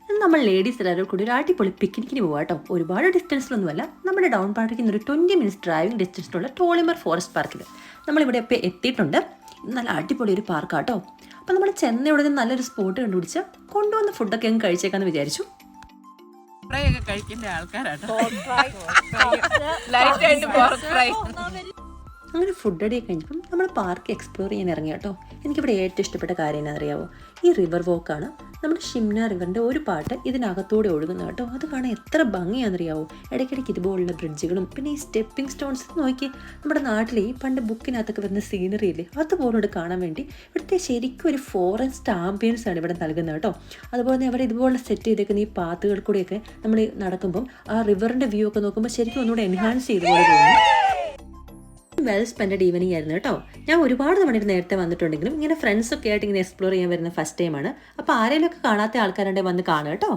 നമ്മൾ ലേഡീസ് എല്ലാവരും കൂടി ഒരു അടിപൊളി പിക്നിക്കിന് പോകാം കേട്ടോ. ഒരുപാട് ഡിസ്റ്റൻസിലൊന്നുമല്ല, നമ്മുടെ ഡൗൺ പാർക്കിൽ നിന്ന് ഒരു 20 മിനിറ്റ്സ് ഡ്രൈവിംഗ് ഡിസ്റ്റൻസിലുള്ള ടോളിമർ ഫോറസ്റ്റ് പാർക്കിൽ നമ്മളിവിടെ ഇപ്പോൾ എത്തിയിട്ടുണ്ട്. നല്ല അടിപൊളി ഒരു പാർക്കാട്ടോ. അപ്പോൾ നമ്മൾ ചെന്ന ഉടനെ നല്ലൊരു സ്പോട്ട് കണ്ടുപിടിച്ച് കൊണ്ടുവന്ന ഫുഡൊക്കെ അങ്ങ് കഴിച്ചേക്കാന്ന് വിചാരിച്ചു. അങ്ങനെ ഫുഡ് അടിയൊക്കെ കഴിഞ്ഞപ്പം നമ്മൾ പാർക്ക് എക്സ്പ്ലോർ ചെയ്യാൻ ഇറങ്ങി കേട്ടോ. എനിക്കിവിടെ ഏറ്റവും ഇഷ്ടപ്പെട്ട കാര്യം എന്നറിയാവോ, ഈ റിവർ വോക്കാണ്. നമ്മുടെ ഷിംന റിവറിൻ്റെ ഒരു പാട്ട് ഇതിനകത്തൂടെ ഒഴുകുന്നത് കേട്ടോ. അത് കാണാൻ എത്ര ഭംഗിയാണെന്നറിയാവോ. ഇടയ്ക്കിടയ്ക്ക് ഇതുപോലുള്ള ബ്രിഡ്ജുകളും പിന്നെ ഈ സ്റ്റെപ്പിംഗ് സ്റ്റോൺസ് നോക്കി നമ്മുടെ നാട്ടിലെ ഈ പണ്ട് ബുക്കിനകത്തൊക്കെ വരുന്ന സീനറി ഇല്ലേ, അതുപോലോട് കാണാൻ വേണ്ടി ഇവിടുത്തെ ശരിക്കും ഒരു ഫോറസ്റ്റ് ആംബിയൻസ് ആണ് ഇവിടെ നൽകുന്നത് കേട്ടോ. അതുപോലെ തന്നെ അവർ ഇതുപോലെ സെറ്റ് ചെയ്തേക്കുന്ന ഈ പാത്തുകൾ കൂടെയൊക്കെ നമ്മൾ നടക്കുമ്പം ആ റിവറിൻ്റെ വ്യൂ ഒക്കെ നോക്കുമ്പോൾ ശരിക്കും ഒന്നുകൂടെ എൻഹാൻസ് ചെയ്തുപോലെ തോന്നുന്നു. വെൽ സ്പെൻഡ് ഈവനിങ് ആയിരുന്നു കേട്ടോ. ഞാൻ ഒരുപാട് തവണ നേരത്തെ വന്നിട്ടുണ്ടെങ്കിലും ഇങ്ങനെ ഫ്രണ്ട്സൊക്കെ ആയിട്ട് ഇങ്ങനെ എക്സ്പ്ലോർ ചെയ്യാൻ വരുന്ന ഫസ്റ്റ് ടൈമാണ്. അപ്പോൾ ആരെങ്കിലും ഒക്കെ കാണാത്ത ആൾക്കാരുണ്ടെങ്കിൽ വന്ന് കാണുക കേട്ടോ.